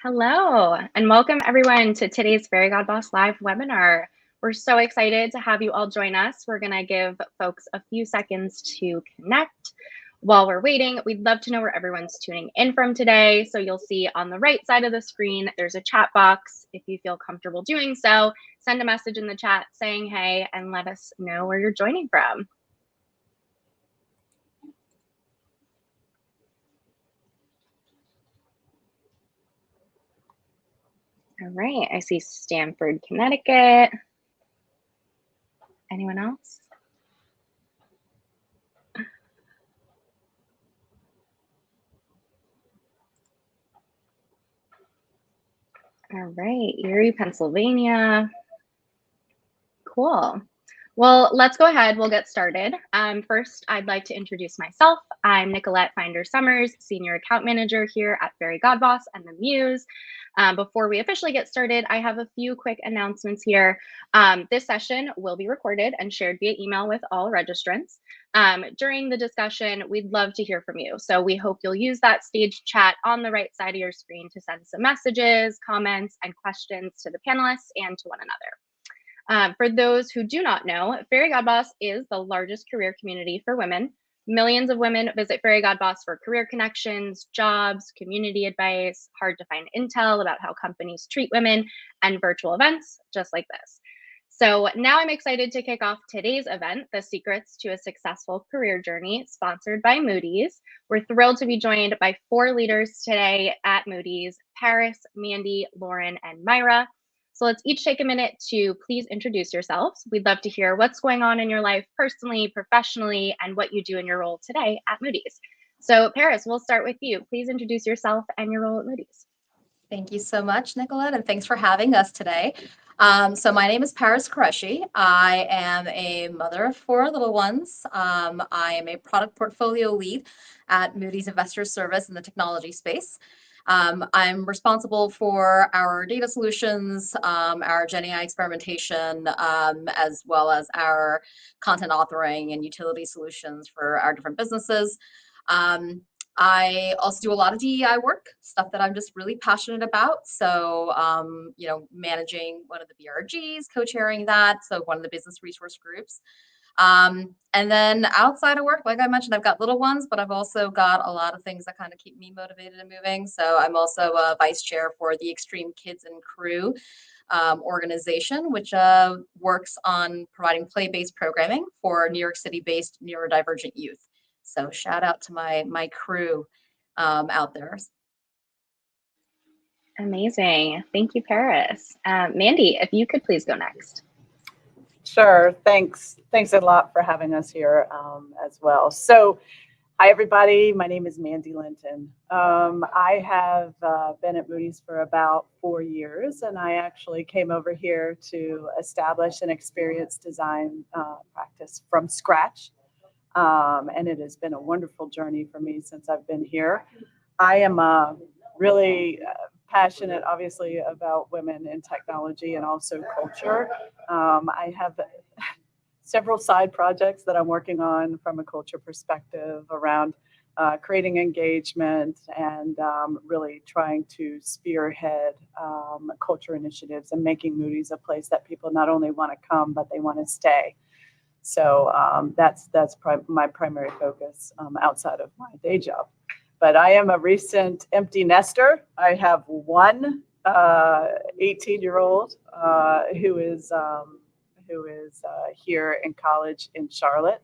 Hello, and welcome everyone to today's Fairygodboss live webinar. We're so excited to have you all join us. We're going to give folks a few seconds to connect. While we're waiting, we'd love to know where everyone's tuning in from today. So you'll see on the right side of the screen, there's a chat box. If you feel comfortable doing so, send a message in the chat saying hey and let us know where you're joining from. All right, I see Stamford, Connecticut. Anyone else? All right, Erie, Pennsylvania. Cool. Well, let's go ahead. We'll get started. First, I'd like to introduce myself. I'm Nicolette Finder-Summers, Senior Account Manager here at Fairygodboss and the Muse. Before we officially get started, I have a few quick announcements here. This session will be recorded and shared via email with all registrants. During the discussion, we'd love to hear from you. So we hope you'll use that stage chat on the right side of your screen to send some messages, comments, and questions to the panelists and to one another. For those who do not know, Fairygodboss is the largest career community for women. Millions of women visit Fairygodboss for career connections, jobs, community advice, hard to find intel about how companies treat women, and virtual events just like this. So now I'm excited to kick off today's event, The Secrets to a Successful Career Journey, sponsored by Moody's. We're thrilled to be joined by 4 leaders today at Moody's: Paris, Mandy, Lauren, and Myra. So let's each take a minute to please introduce yourselves. We'd love to hear what's going on in your life personally, professionally, and what you do in your role today at Moody's. So Paris, we'll start with you. Please introduce yourself and your role at Moody's. Thank you so much, Nicolette, and thanks for having us today. So my name is Paris Qureshi. I am a mother of 4 little ones. I am a product portfolio lead at Moody's Investors Service in the technology space. I'm responsible for our data solutions, our GenAI experimentation, as well as our content authoring and utility solutions for our different businesses. I also do a lot of DEI work, stuff that I'm just really passionate about. So, managing one of the BRGs, co-chairing that, so one of the business resource groups. And then outside of work, like I mentioned, I've got little ones, but I've also got a lot of things that kind of keep me motivated and moving. So I'm also a vice chair for the Extreme Kids and Crew organization, which works on providing play-based programming for New York City-based neurodivergent youth. So shout out to my crew out there. Amazing. Thank you, Paris. Mandy, if you could please go next. Sure. Thanks a lot for having us here as well. So, hi, everybody. My name is Mandy Linton. I have been at Moody's for about 4 years, and I actually came over here to establish an experience design practice from scratch. And it has been a wonderful journey for me since I've been here. I am really passionate, obviously, about women in technology and also culture. I have several side projects that I'm working on from a culture perspective around creating engagement and really trying to spearhead culture initiatives and making Moody's a place that people not only want to come, but they want to stay. So that's my primary focus outside of my day job. But I am a recent empty nester. I have one 18-year-old who is here in college in Charlotte,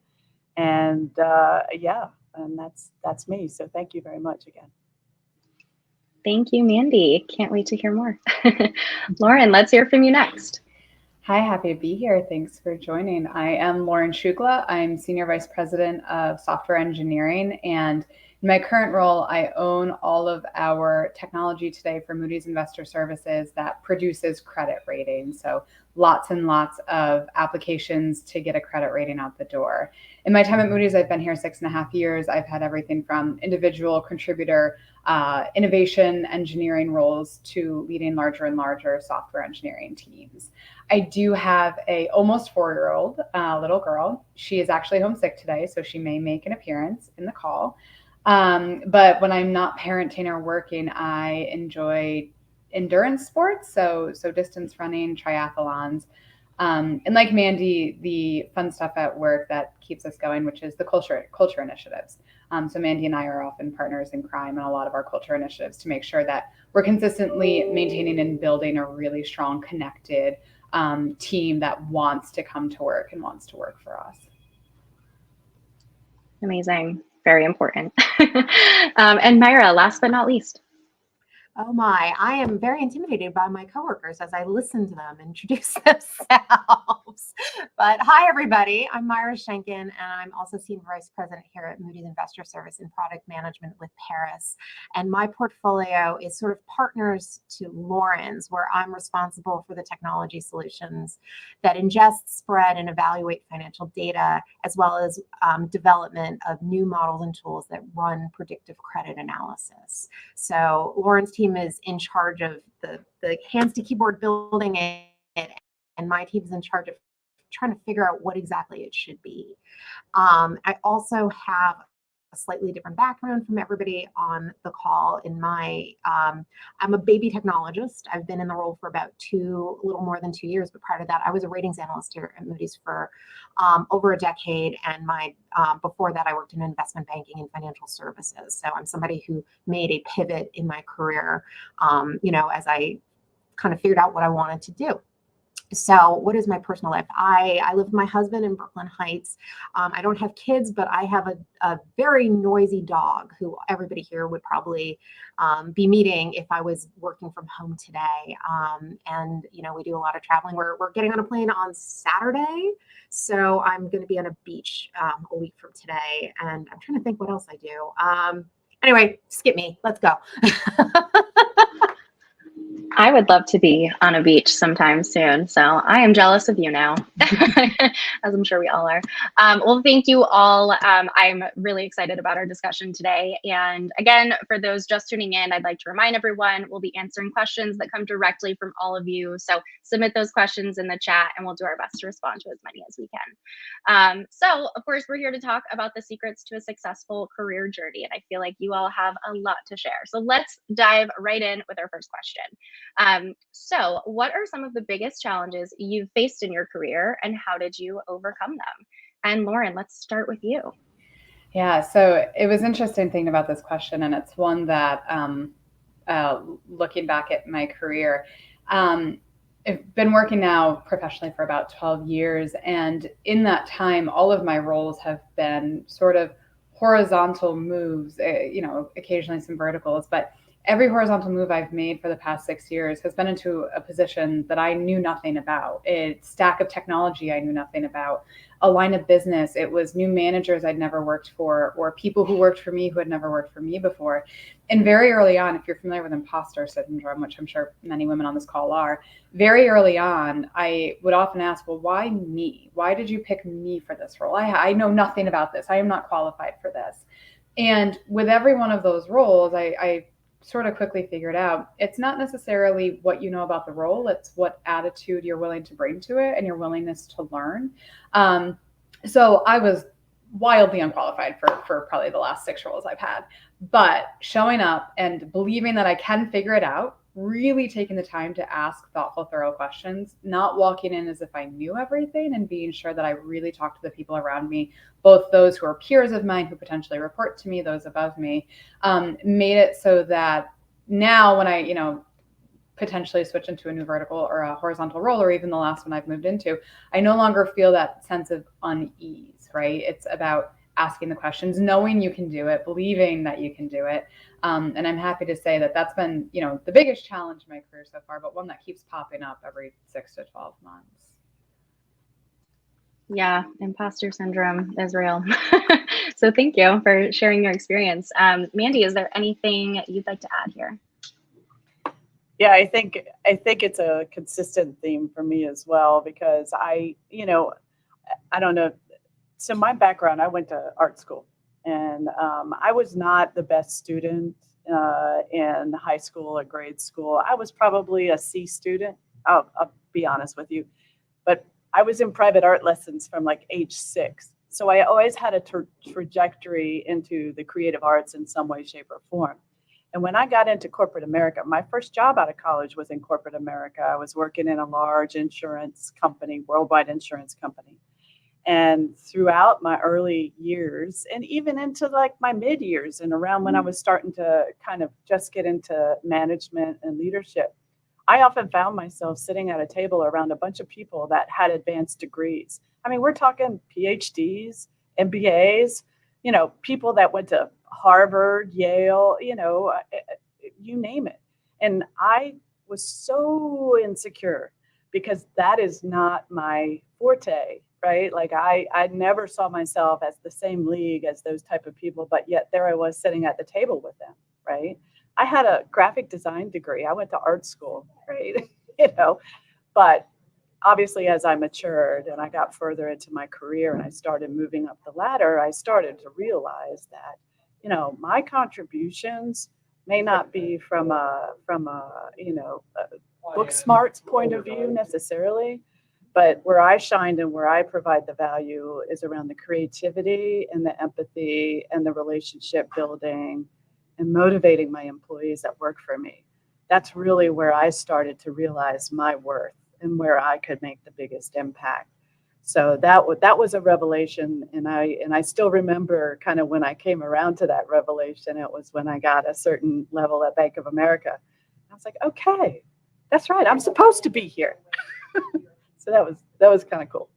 and and that's me. So thank you very much again. Thank you, Mandy. Can't wait to hear more. Lauren, let's hear from you next. Hi, happy to be here. Thanks for joining. I am Lauren Shukla. I'm Senior Vice President of Software Engineering, and in my current role, I own all of our technology today for Moody's Investor Services that produces credit ratings. So lots and lots of applications to get a credit rating out the door. In my time at Moody's, I've been here 6.5 years. I've had everything from individual contributor, innovation engineering roles to leading larger and larger software engineering teams. I do have a almost 4-year-old little girl. She is actually homesick today, so she may make an appearance in the call. But when I'm not parenting or working, I enjoy endurance sports, so distance running, triathlons. And like Mandy, the fun stuff at work that keeps us going, which is the culture initiatives. So Mandy and I are often partners in crime in a lot of our culture initiatives to make sure that we're consistently maintaining and building a really strong, connected team that wants to come to work and wants to work for us. Amazing. Very important. And Myra, last but not least. Oh my, I am very intimidated by my coworkers as I listen to them introduce themselves. But hi, everybody. I'm Myra Schenken, and I'm also Senior Vice President here at Moody's Investor Service in Product Management with Paris. And my portfolio is sort of partners to Lauren's, where I'm responsible for the technology solutions that ingest, spread, and evaluate financial data, as well as development of new models and tools that run predictive credit analysis. So Lauren's team is in charge of the hands to keyboard building it, and my team is in charge of trying to figure out what exactly it should be. I also have a slightly different background from everybody on the call. I'm a baby technologist. I've been in the role for about a little more than 2 years, but prior to that, I was a ratings analyst here at Moody's for over a decade. And before that, I worked in investment banking and financial services. So I'm somebody who made a pivot in my career, as I kind of figured out what I wanted to do. So what is my personal life? I live with my husband in Brooklyn Heights. I don't have kids, but I have a very noisy dog who everybody here would probably be meeting if I was working from home today. And we do a lot of traveling. We're getting on a plane on Saturday. So I'm going to be on a beach a week from today. And I'm trying to think what else I do. Anyway, skip me. Let's go. I would love to be on a beach sometime soon. So I am jealous of you now, as I'm sure we all are. Well, thank you all. I'm really excited about our discussion today. And again, for those just tuning in, I'd like to remind everyone we'll be answering questions that come directly from all of you. So submit those questions in the chat and we'll do our best to respond to as many as we can. So of course, we're here to talk about the secrets to a successful career journey. And I feel like you all have a lot to share. So let's dive right in with our first question. So what are some of the biggest challenges you've faced in your career and how did you overcome them? And Lauren, let's start with you. Yeah, so it was interesting thinking about this question, and it's one that, looking back at my career, I've been working now professionally for about 12 years, and in that time, all of my roles have been sort of horizontal moves, occasionally some verticals, but every horizontal move I've made for the past 6 years has been into a position that I knew nothing about. A stack of technology I knew nothing about. A line of business. It was new managers I'd never worked for, or people who worked for me who had never worked for me before. And very early on, if you're familiar with imposter syndrome, which I'm sure many women on this call are, very early on, I would often ask, well, why me? Why did you pick me for this role? I know nothing about this. I am not qualified for this. And with every one of those roles, I sort of quickly figured out it's not necessarily what you know about the role, it's what attitude you're willing to bring to it and your willingness to learn. So I was wildly unqualified for probably the last 6 roles I've had, but showing up and believing that I can figure it out, really taking the time to ask thoughtful, thorough questions, not walking in as if I knew everything, and being sure that I really talk to the people around me, both those who are peers of mine who potentially report to me, those above me, made it so that now when I, potentially switch into a new vertical or a horizontal role, or even the last one I've moved into, I no longer feel that sense of unease, right? It's about asking the questions, knowing you can do it, believing that you can do it. And I'm happy to say that that's been, the biggest challenge in my career so far, but one that keeps popping up every 6 to 12 months. Yeah, imposter syndrome is real. So thank you for sharing your experience. Mandy, is there anything you'd like to add here? Yeah, I think it's a consistent theme for me as well, because I don't know. So my background, I went to art school, and I was not the best student in high school or grade school. I was probably a C student. I'll be honest with you, but I was in private art lessons from like age 6. So I always had a trajectory into the creative arts in some way, shape, or form. And when I got into corporate America, my first job out of college was in corporate America. I was working in a large insurance company, worldwide insurance company. And throughout my early years, and even into like my mid years, and around when I was starting to kind of just get into management and leadership, I often found myself sitting at a table around a bunch of people that had advanced degrees. I mean, we're talking PhDs, MBAs, people that went to Harvard, Yale, you name it. And I was so insecure because that is not my forte, right? Like I never saw myself as the same league as those type of people, but yet there I was sitting at the table with them, right? I had a graphic design degree. I went to art school, right? But obviously as I matured and I got further into my career and I started moving up the ladder, I started to realize that, my contributions may not be from a book smarts point of view necessarily, but where I shined and where I provide the value is around the creativity and the empathy and the relationship building and motivating my employees that work for me. That's really where I started to realize my worth and where I could make the biggest impact. So that was a revelation, and I still remember kind of when I came around to that revelation. It was when I got a certain level at Bank of America. I was like, okay, that's right. I'm supposed to be here. So that was kind of cool.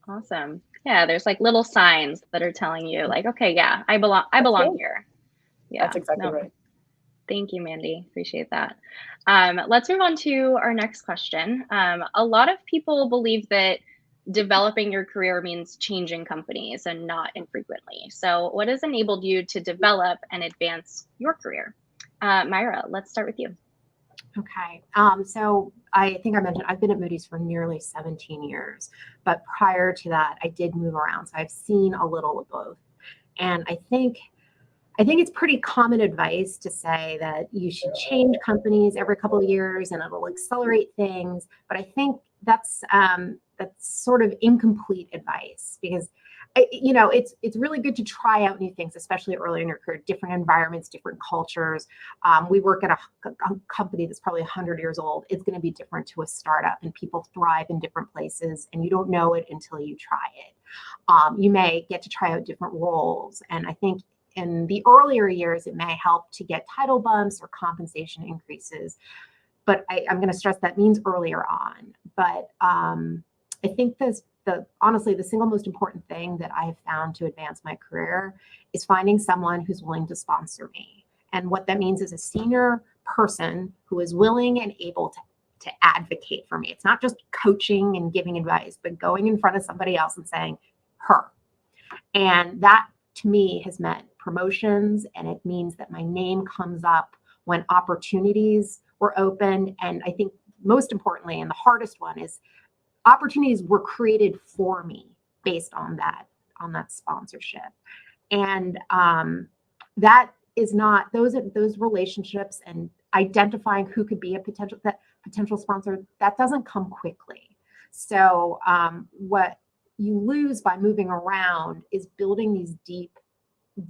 Awesome. Yeah, there's like little signs that are telling you like, okay, yeah, I belong here. Yeah. That's exactly right. Thank you, Mandy. Appreciate that. Let's move on to our next question. A lot of people believe that developing your career means changing companies and not infrequently. So what has enabled you to develop and advance your career? Myra, let's start with you. Okay. So I think I mentioned I've been at Moody's for nearly 17 years, but prior to that, I did move around. So I've seen a little of both. And I think it's pretty common advice to say that you should change companies every couple of years and it'll accelerate things. But I think that's sort of incomplete advice because it's really good to try out new things, especially early in your career, different environments, different cultures. We work at a company that's probably 100 years old. It's going to be different to a startup, and people thrive in different places, and you don't know it until you try it. You may get to try out different roles, and I think in the earlier years, it may help to get title bumps or compensation increases. But I'm going to stress that means earlier on. But I think honestly, the single most important thing that I have found to advance my career is finding someone who's willing to sponsor me. And what that means is a senior person who is willing and able to advocate for me. It's not just coaching and giving advice, but going in front of somebody else and saying, her. And that to me has meant promotions, and it means that my name comes up when opportunities were opened. And I think most importantly, and the hardest one, is opportunities were created for me based on that sponsorship. And that is not those relationships and identifying who could be a potential sponsor, that doesn't come quickly. So what you lose by moving around is building these deep,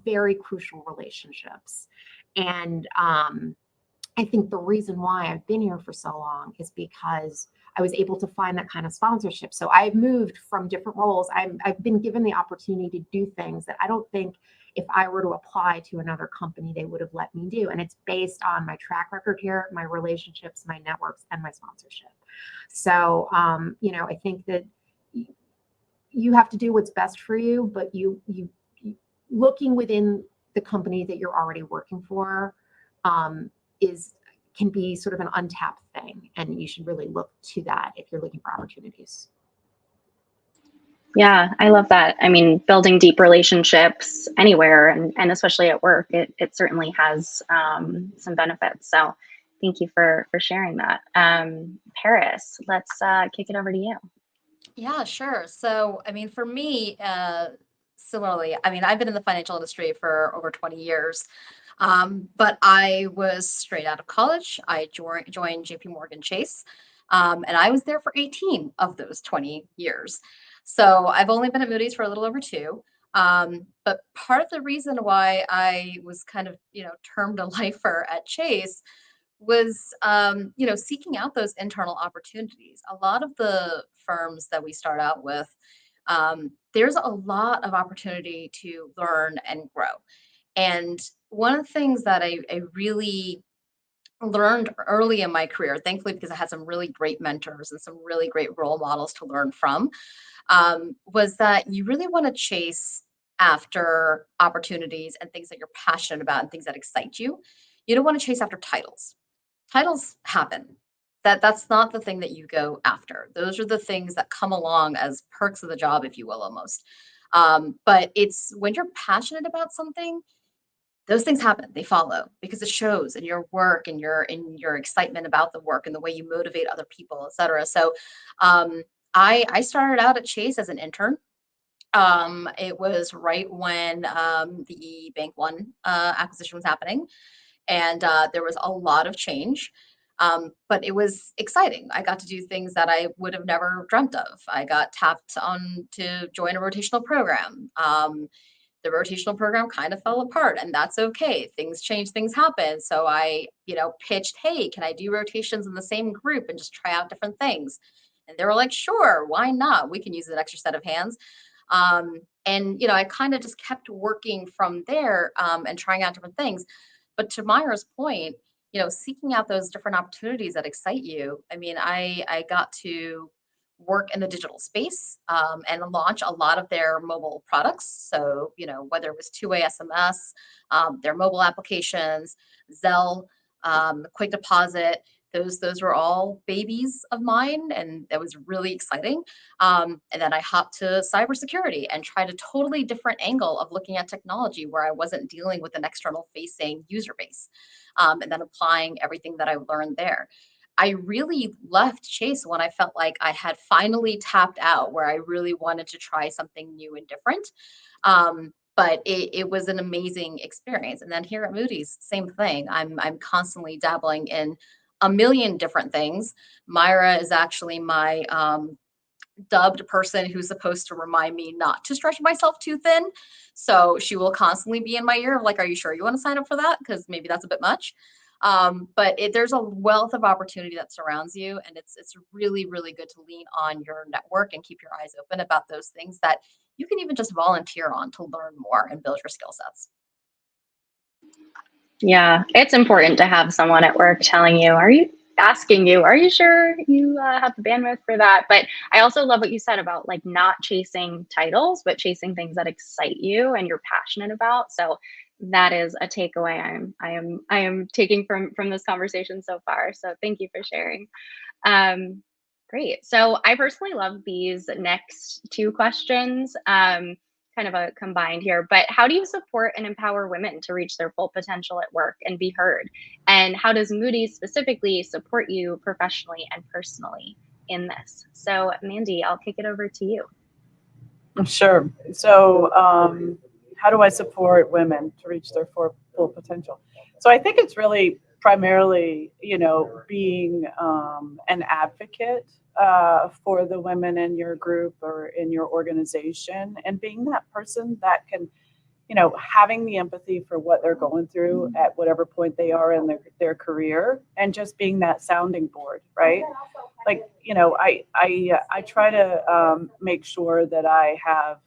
very crucial relationships. And I think the reason why I've been here for so long is because I was able to find that kind of sponsorship. So I've moved from different roles. I've been given the opportunity to do things that I don't think if I were to apply to another company, they would have let me do. And it's based on my track record here, my relationships, my networks, and my sponsorship. So, I think that you have to do what's best for you, but you looking within the company that you're already working for can be sort of an untapped thing, and you should really look to that if you're looking for opportunities. Yeah, I love that. I mean, building deep relationships anywhere and especially at work, it certainly has some benefits. So thank you for sharing that. Paris, let's kick it over to you. Yeah, sure. So, I mean, for me, similarly, I mean, I've been in the financial industry for over 20 years. But I was straight out of college. I joined JP Morgan Chase, and I was there for 18 of those 20 years. So I've only been at Moody's for a little over 2. But part of the reason why I was kind of, termed a lifer at Chase was, seeking out those internal opportunities. A lot of the firms that we start out with, there's a lot of opportunity to learn and grow. And one of the things that I really learned early in my career, thankfully, because I had some really great mentors and some really great role models to learn from, was that you really want to chase after opportunities and things that you're passionate about and things that excite you. You don't want to chase after titles. Titles happen. That's not the thing that you go after. Those are the things that come along as perks of the job, if you will, almost. But it's when you're passionate about something, those things happen. They follow because it shows in your work and your excitement about the work and the way you motivate other people, et cetera. So I started out at Chase as an intern. It was right when the Bank One acquisition was happening, and there was a lot of change. But it was exciting. I got to do things that I would have never dreamt of. I got tapped on to join a rotational program. The rotational program kind of fell apart, and that's okay. Things change, things happen. So I, pitched, hey, can I do rotations in the same group and just try out different things? And they were like, sure, why not? We can use an extra set of hands. And I kind of just kept working from there, and trying out different things. But to Myra's point, seeking out those different opportunities that excite you. I mean, I got to work in the digital space, and launch a lot of their mobile products. So, whether it was two-way SMS, their mobile applications, Zelle, Quick Deposit, those were all babies of mine, and that was really exciting. And then I hopped to cybersecurity and tried a totally different angle of looking at technology where I wasn't dealing with an external facing user base, and then applying everything that I learned there. I really left Chase when I felt like I had finally tapped out, where I really wanted to try something new and different. But it was an amazing experience. And then here at Moody's, same thing. I'm constantly dabbling in a million different things. Myra is actually my dubbed person who's supposed to remind me not to stretch myself too thin. So she will constantly be in my ear of like, are you sure you want to sign up for that? Because maybe that's a bit much. But there's a wealth of opportunity that surrounds you, and it's really, really good to lean on your network and keep your eyes open about those things that you can even just volunteer on to learn more and build your skill sets. Yeah, it's important to have someone at work telling you, asking you, are you sure you have the bandwidth for that? But I also love what you said about like not chasing titles, but chasing things that excite you and you're passionate about. So that is a takeaway I am taking from this conversation so far. So thank you for sharing. Great. So I personally love these next two questions. Kind of a combined here, but how do you support and empower women to reach their full potential at work and be heard? And how does Moody specifically support you professionally and personally in this? So Mandy, I'll kick it over to you. Sure. So, how do I support women to reach their full potential? So I think it's really primarily, being an advocate for the women in your group or in your organization, and being that person that can, having the empathy for what they're going through at whatever point they are in their career, and just being that sounding board, right? Like, I try to make sure that I have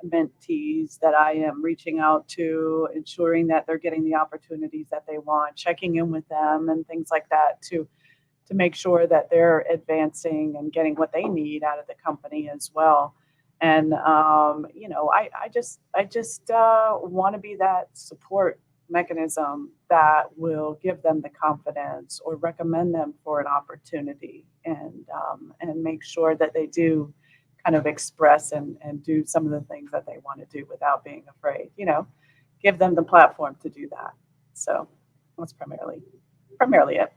mentees that I am reaching out to, ensuring that they're getting the opportunities that they want, checking in with them and things like that to make sure that they're advancing and getting what they need out of the company as well. And I just want to be that support mechanism that will give them the confidence or recommend them for an opportunity, and make sure that they do kind of express and do some of the things that they want to do without being afraid. Give them the platform to do that. So that's primarily it.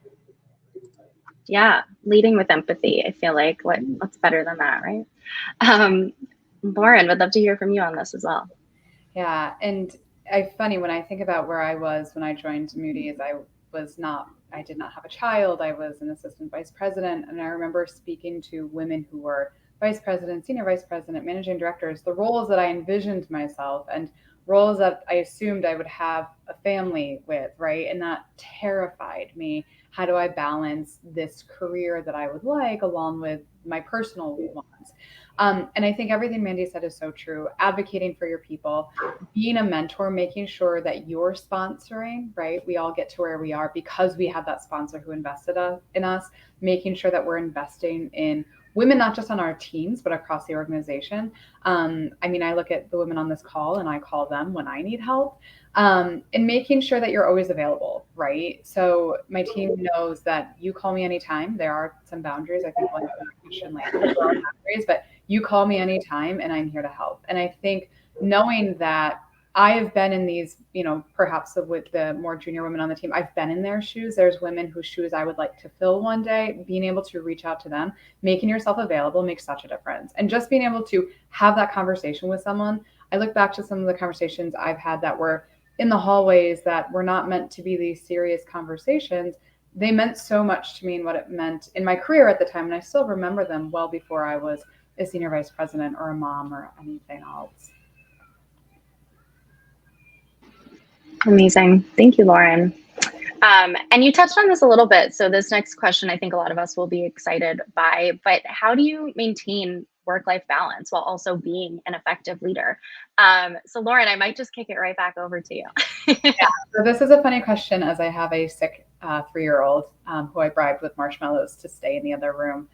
Yeah, leading with empathy. I feel like what's better than that, right? Lauren, would love to hear from you on this as well. Yeah, and funny when I think about where I was when I joined Moody's, I did not have a child. I was an assistant vice president, and I remember speaking to women who were vice president, senior vice president, managing directors, the roles that I envisioned myself and roles that I assumed I would have a family with, right? And that terrified me. How do I balance this career that I would like along with my personal ones? And I think everything Mandy said is so true. Advocating for your people, being a mentor, making sure that you're sponsoring, right? We all get to where we are because we have that sponsor who invested in us, making sure that we're investing in women, not just on our teams, but across the organization. I mean, I look at the women on this call and I call them when I need help. And making sure that you're always available, right? So my team knows that you call me anytime. There are some boundaries. I think like Christian language, there are boundaries, but you call me anytime and I'm here to help. And I think knowing that I have been in these, perhaps with the more junior women on the team, I've been in their shoes. There's women whose shoes I would like to fill one day. Being able to reach out to them, making yourself available makes such a difference. And just being able to have that conversation with someone. I look back to some of the conversations I've had that were in the hallways that were not meant to be these serious conversations. They meant so much to me and what it meant in my career at the time. And I still remember them well before I was a senior vice president or a mom or anything else. Amazing. Thank you, Lauren. And you touched on this a little bit. So this next question, I think a lot of us will be excited by, but how do you maintain work-life balance while also being an effective leader? So Lauren, I might just kick it right back over to you. Yeah, so this is a funny question as I have a sick 3-year-old who I bribed with marshmallows to stay in the other room.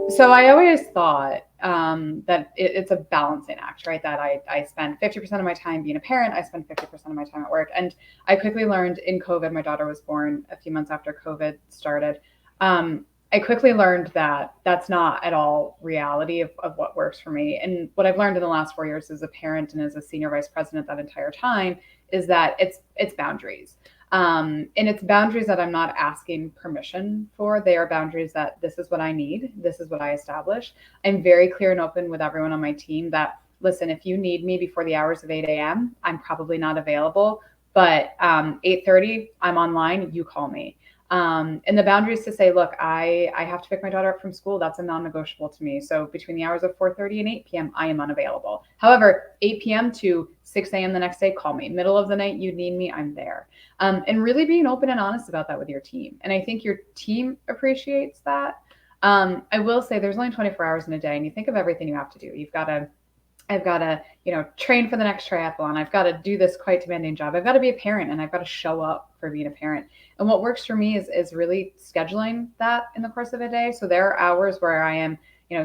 So I always thought that it's a balancing act, right? That I spend 50% of my time being a parent, I spend 50% of my time at work. And I quickly learned in COVID, my daughter was born a few months after COVID started. I quickly learned that that's not at all reality of what works for me. And what I've learned in the last 4 years as a parent and as a senior vice president that entire time is that it's boundaries. And it's boundaries that I'm not asking permission for. They are boundaries that this is what I need. This is what I establish. I'm very clear and open with everyone on my team that, listen, if you need me before the hours of 8 a.m., I'm probably not available. But 8:30, I'm online, you call me. And the boundaries to say, look, I have to pick my daughter up from school. That's a non-negotiable to me. So between the hours of 4:30 and 8 p.m., I am unavailable. However, 8 p.m. to 6 a.m. the next day, call me. Middle of the night, you need me, I'm there. And really being open and honest about that with your team. And I think your team appreciates that. I will say there's only 24 hours in a day, and you think of everything you have to do. I've got to, train for the next triathlon. I've got to do this quite demanding job. I've got to be a parent and I've got to show up for being a parent. And what works for me is really scheduling that in the course of a day. So there are hours where I am,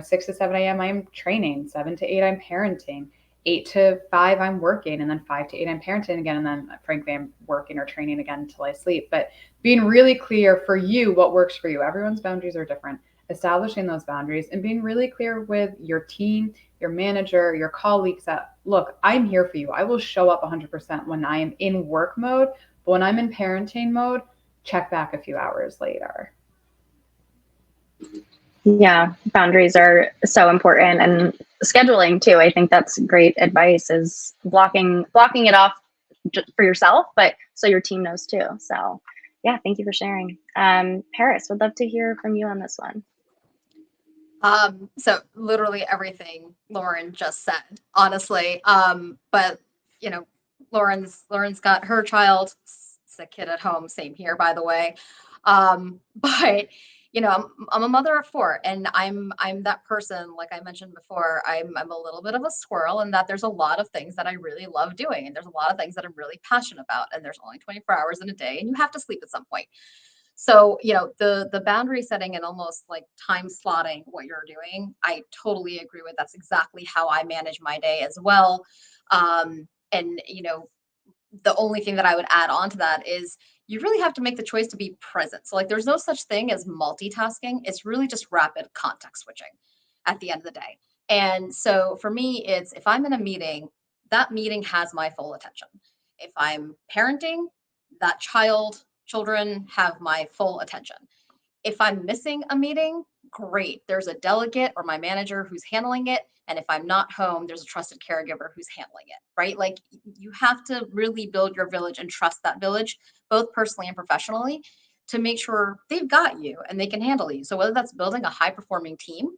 6 to 7 a.m. I'm training, 7 to 8 I'm parenting, 8 to 5 I'm working, and then 5 to 8 I'm parenting again. And then frankly, I'm working or training again until I sleep. But being really clear for you, what works for you. Everyone's boundaries are different. Establishing those boundaries and being really clear with your team, your manager, your colleagues that, look, I'm here for you. I will show up 100% when I am in work mode, but when I'm in parenting mode, check back a few hours later. Yeah, boundaries are so important, and scheduling too. I think that's great advice, is blocking it off for yourself, but so your team knows too. So yeah, thank you for sharing. Paris, would love to hear from you on this one. So literally everything Lauren just said, honestly. But Lauren's got her child, sick kid at home. Same here, by the way. But I'm a mother of 4, and I'm that person, like I mentioned before, I'm a little bit of a squirrel, and that there's a lot of things that I really love doing, and there's a lot of things that I'm really passionate about, and there's only 24 hours in a day, and you have to sleep at some point. So, the boundary setting and almost like time slotting what you're doing, I totally agree with. That's exactly how I manage my day as well. And the only thing that I would add on to that is you really have to make the choice to be present. So like there's no such thing as multitasking. It's really just rapid context switching at the end of the day. And so for me, it's if I'm in a meeting, that meeting has my full attention. If I'm parenting, that children have my full attention. If I'm missing a meeting, great. There's a delegate or my manager who's handling it. And if I'm not home, there's a trusted caregiver who's handling it, right? Like you have to really build your village and trust that village, both personally and professionally, to make sure they've got you and they can handle you. So whether that's building a high performing team,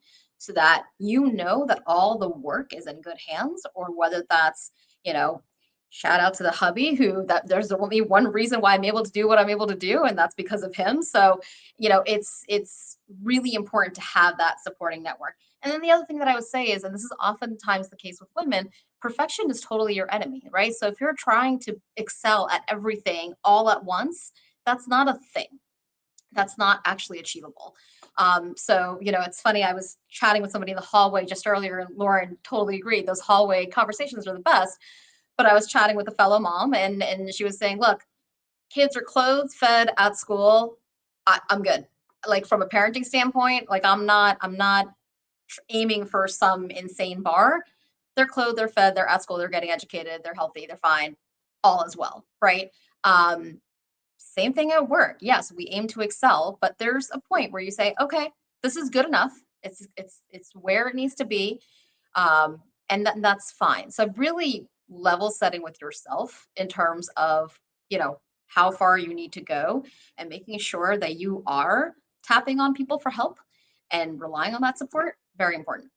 so that you know that all the work is in good hands, or whether that's, you know, shout out to the hubby who that there's only one reason why I'm able to do what I'm able to do, and that's because of him. So, you know, it's really important to have that supporting network. And then the other thing that I would say is, and this is oftentimes the case with women, perfection is totally your enemy, right? So if you're trying to excel at everything all at once, that's not a thing. That's not actually achievable. So, you know, it's funny. I was chatting with somebody in the hallway just earlier, and Lauren totally agreed. Those hallway conversations are the best. But I was chatting with a fellow mom, and she was saying, look, kids are clothed, fed at school. I'm good. Like from a parenting standpoint, like I'm not aiming for some insane bar. They're clothed, they're fed, they're at school, they're getting educated, they're healthy, they're fine, all is well, right? Same thing at work. Yes, we aim to excel, but there's a point where you say, okay, this is good enough. It's where it needs to be, um, and that's fine. So really level setting with yourself in terms of, you know, how far you need to go, and making sure that you are tapping on people for help and relying on that support. Very important.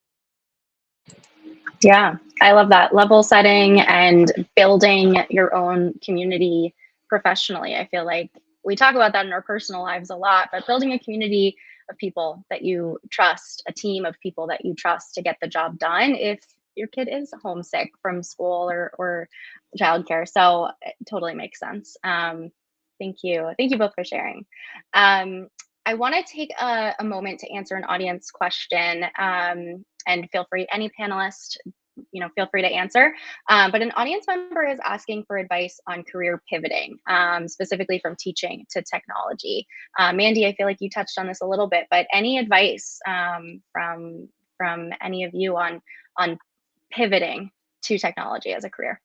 Yeah, I love that. Level setting and building your own community professionally. I feel like we talk about that in our personal lives a lot, but building a community of people that you trust, a team of people that you trust to get the job done if your kid is homesick from school or childcare. So it totally makes sense. Thank you. Thank you both for sharing. I want to take a moment to answer an audience question, and feel free, any panelist, feel free to answer. But an audience member is asking for advice on career pivoting, specifically from teaching to technology. Mandy, I feel like you touched on this a little bit, but any advice from any of you on pivoting to technology as a career?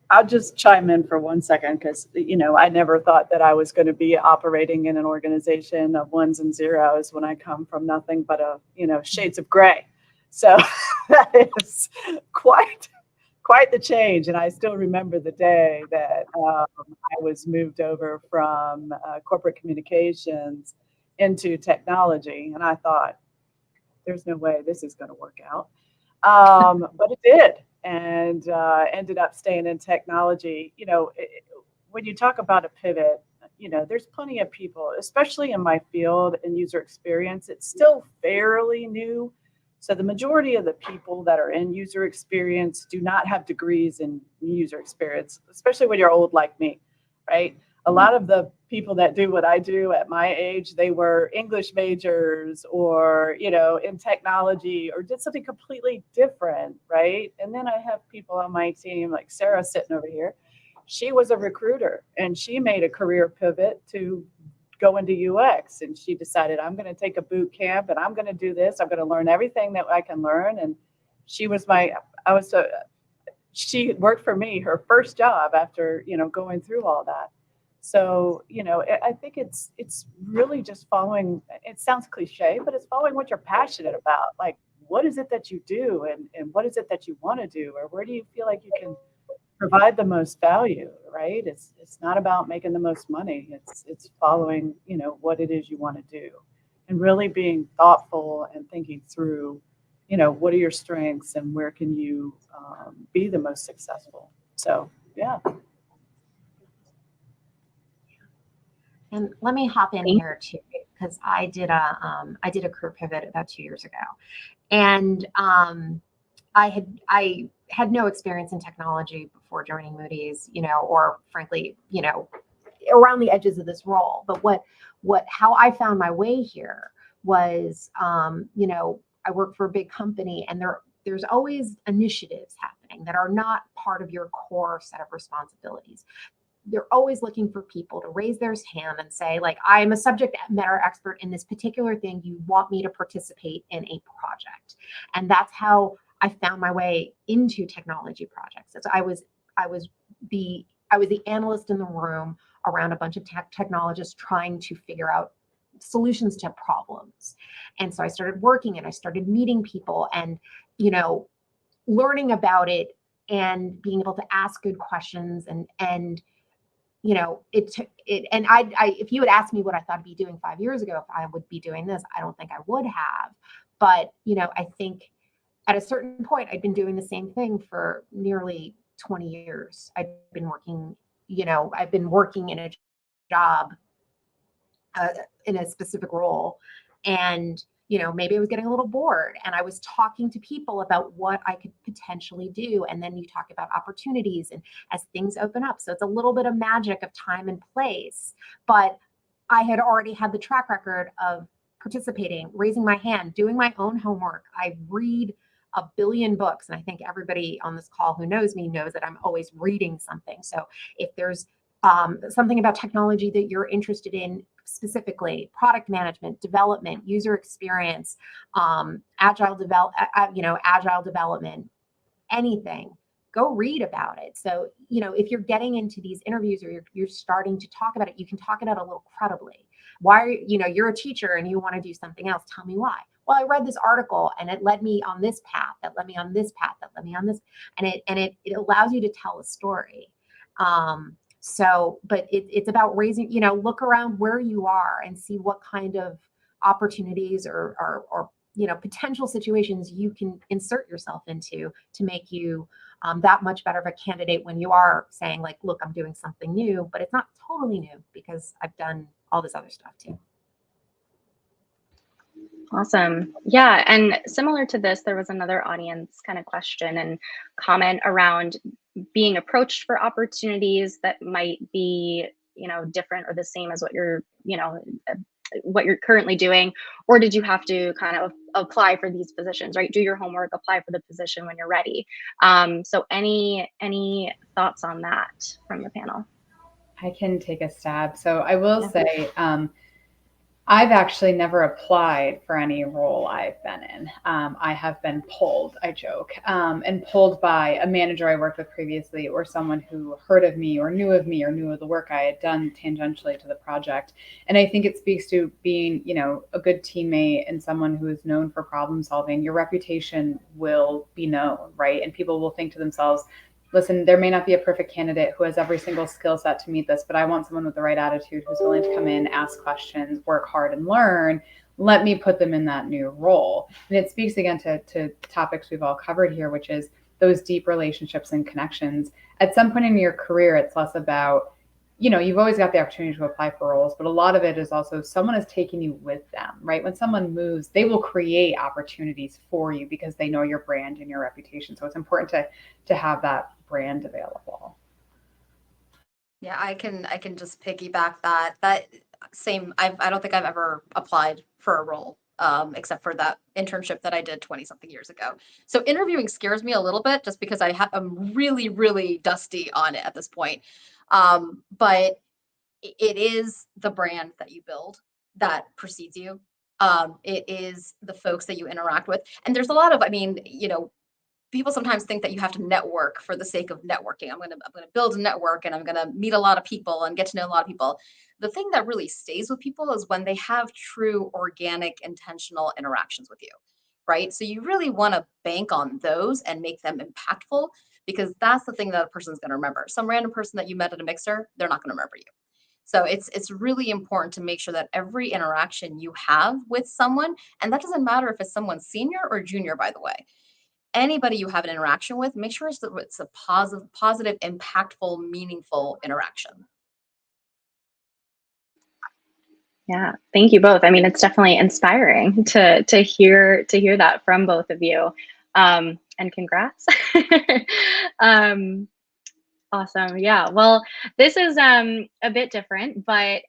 I'll just chime in for 1 second because, I never thought that I was going to be operating in an organization of ones and zeros when I come from nothing but shades of gray. So that is quite the change. And I still remember the day that I was moved over from corporate communications into technology. And I thought, there's no way this is going to work out. But it did, and ended up staying in technology. When you talk about a pivot, there's plenty of people, especially in my field in user experience, it's still fairly new. So the majority of the people that are in user experience do not have degrees in user experience, especially when you're old like me, right? A lot of the people that do what I do at my age, they were English majors or, in technology, or did something completely different, right? And then I have people on my team, like Sarah sitting over here. She was a recruiter and she made a career pivot to go into UX, and she decided, I'm going to take a boot camp and I'm going to do this. I'm going to learn everything that I can learn. And she worked for me, her first job after, going through all that. So, I think it's really just following, it sounds cliche, but it's following what you're passionate about. Like, what is it that you do, and what is it that you want to do, or where do you feel like you can provide the most value, right? It's not about making the most money. It's following, what it is you want to do, and really being thoughtful and thinking through, what are your strengths and where can you be the most successful. So, yeah. And let me hop in here too, because I did a career pivot about 2 years ago, and I had no experience in technology before joining Moody's, or frankly, around the edges of this role. But how I found my way here was, I work for a big company, and there's always initiatives happening that are not part of your core set of responsibilities. They're always looking for people to raise their hand and say, like, I'm a subject matter expert in this particular thing. You want me to participate in a project. And that's how I found my way into technology projects. So I was the analyst in the room around a bunch of technologists trying to figure out solutions to problems. And so I started working and I started meeting people and, learning about it and being able to ask good questions and you know, and if you had asked me what I thought I'd be doing 5 years ago, if I would be doing this, I don't think I would have. But, you know, I think at a certain point, I'd been doing the same thing for nearly 20 years. I've been working, you know, I've been working in a job in a specific role. And, you know, maybe I was getting a little bored and I was talking to people about what I could potentially do. And then you talk about opportunities and as things open up. So it's a little bit of magic of time and place. But I had already had the track record of participating, raising my hand, doing my own homework. I read a billion books. And I think everybody on this call who knows me knows that I'm always reading something. So if there's something about technology that you're interested in, specifically product management, development, user experience, agile development, anything, go read about it. So, you know, if you're getting into these interviews or you're starting to talk about it, you can talk about it a little credibly. Why are you know, you're a teacher and you want to do something else. Tell me why. Well, I read this article and it led me on this path, that led me on this path, that led me on this, and it allows you to tell a story. So, but it's about raising, you know, look around where you are and see what kind of opportunities or you know, potential situations you can insert yourself into to make you that much better of a candidate when you are saying like, look, I'm doing something new, but it's not totally new because I've done all this other stuff too. Awesome. Yeah. And similar to this, there was another audience kind of question and comment around being approached for opportunities that might be, you know, different or the same as what you're, you know, what you're currently doing, or did you have to kind of apply for these positions, right? Do your homework, apply for the position when you're ready. So any thoughts on that from the panel? I can take a stab. So I will say, I've actually never applied for any role I've been in. I have been pulled, I joke, and pulled by a manager I worked with previously or someone who heard of me or knew of the work I had done tangentially to the project. And I think it speaks to being, you know, a good teammate and someone who is known for problem solving. Your reputation will be known, right? And people will think to themselves, listen, there may not be a perfect candidate who has every single skill set to meet this, but I want someone with the right attitude who's willing to come in, ask questions, work hard, and learn. Let me put them in that new role. And it speaks again to topics we've all covered here, which is those deep relationships and connections. At some point in your career, it's less about, you know, you've always got the opportunity to apply for roles, but a lot of it is also someone is taking you with them, right? When someone moves, they will create opportunities for you because they know your brand and your reputation. So it's important to have that brand available. Yeah, I can just piggyback that same. I don't think I've ever applied for a role except for that internship that I did 20 something years ago. So interviewing scares me a little bit just because I'm really, really dusty on it at this point. But it is the brand that you build that precedes you. It is the folks that you interact with. And there's a lot of, I mean, you know, people sometimes think that you have to network for the sake of networking. I'm gonna build a network and I'm gonna meet a lot of people and get to know a lot of people. The thing that really stays with people is when they have true organic, intentional interactions with you, right? So you really want to bank on those and make them impactful because that's the thing that a person's gonna remember. Some random person that you met at a mixer, they're not gonna remember you. So it's really important to make sure that every interaction you have with someone, and that doesn't matter if it's someone senior or junior, by the way, anybody you have an interaction with, make sure it's a positive, impactful, meaningful interaction. Yeah, thank you both. I mean, it's definitely inspiring to hear that from both of you. And congrats. Awesome. Yeah. Well, this is a bit different, but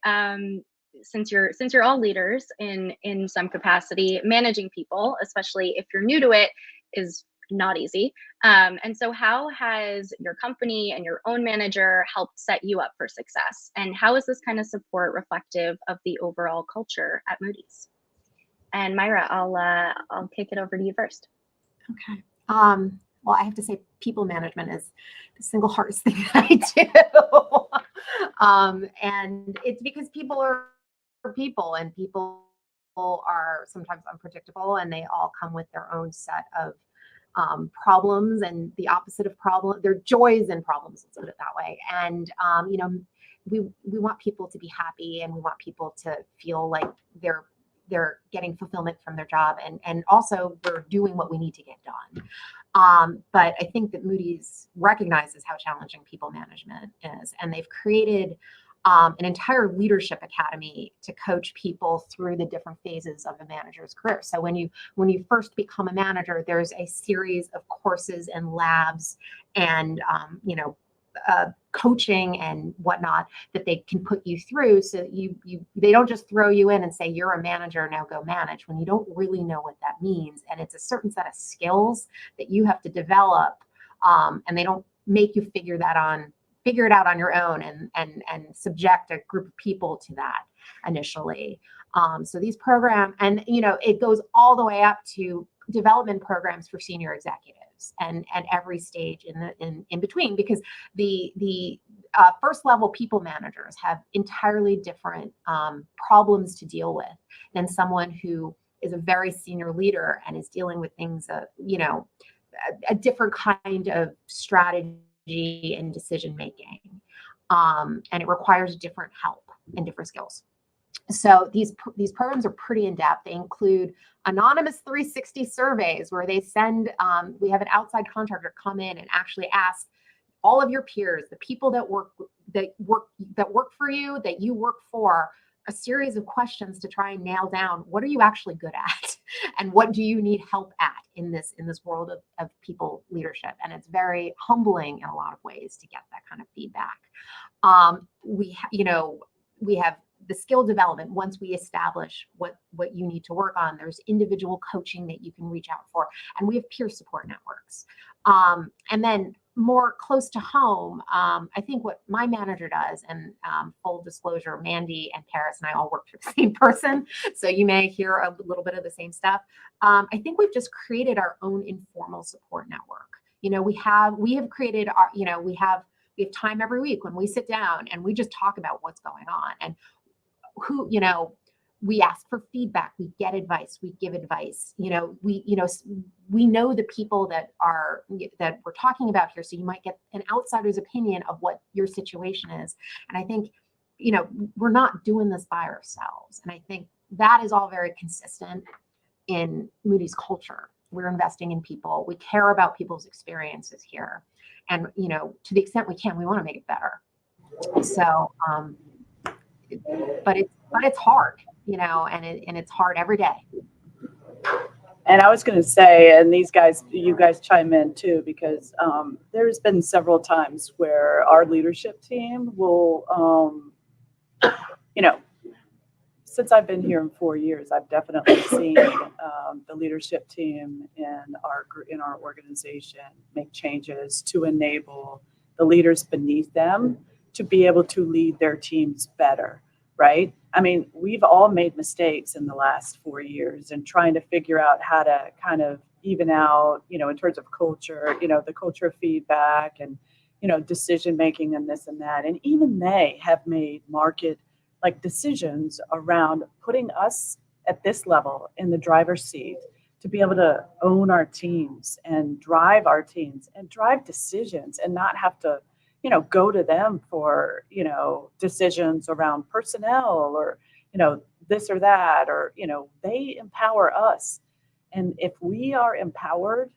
since you're all leaders in some capacity, managing people, especially if you're new to it, is not easy. And so how has your company and your own manager helped set you up for success? And how is this kind of support reflective of the overall culture at Moody's? And Myra, I'll kick it over to you first. Okay. Well, I have to say people management is the single hardest thing that I do. And it's because people are people and people are sometimes unpredictable and they all come with their own set of problems and the opposite of problem, their joys and problems, let's put it that way. And, you know, we want people to be happy, and we want people to feel like they're getting fulfillment from their job, and also we're doing what we need to get done. But I think that Moody's recognizes how challenging people management is, and they've created an entire leadership academy to coach people through the different phases of a manager's career. So when you first become a manager, there's a series of courses and labs and coaching and whatnot that they can put you through. So they don't just throw you in and say, you're a manager, now go manage, when you don't really know what that means. And it's a certain set of skills that you have to develop. And they don't make you figure it out on your own and subject a group of people to that initially. So these programs, and it goes all the way up to development programs for senior executives and every stage in between, because the first level people managers have entirely different problems to deal with than someone who is a very senior leader and is dealing with things, a different kind of strategy and decision making. And it requires different help and different skills. So these programs are pretty in-depth. They include anonymous 360 surveys where they send, we have an outside contractor come in and actually ask all of your peers, the people that work for you, that you work for, a series of questions to try and nail down what are you actually good at and what do you need help at in this world of people leadership. And it's very humbling in a lot of ways to get that kind of feedback. We have the skill development. Once we establish what you need to work on, there's individual coaching that you can reach out for, and we have peer support networks. And then more close to home, I think what my manager does, and full disclosure, Mandy and Paris and I all work for the same person, so you may hear a little bit of the same stuff. I think we've just created our own informal support network. We have created our, we have time every week when we sit down and we just talk about what's going on, and we ask for feedback, we get advice, we give advice. We know the people that we're talking about here, so you might get an outsider's opinion of what your situation is. And I think, we're not doing this by ourselves. And I think that is all very consistent in Moody's culture. We're investing in people. We care about people's experiences here. And, to the extent we can, we want to make it better. So, but it's hard, and it's hard every day. And I was going to say, and you guys chime in too, because there's been several times where our leadership team will, since I've been here in 4 years, I've definitely seen the leadership team in our organization make changes to enable the leaders beneath them to be able to lead their teams better, right? I mean, we've all made mistakes in the last 4 years and trying to figure out how to kind of even out, in terms of culture, the culture of feedback and, decision making and this and that. And even they have made market decisions around putting us at this level in the driver's seat to be able to own our teams and drive our teams and drive decisions and not have to go to them for, decisions around personnel or, this or that, or, they empower us. And if we are empowered,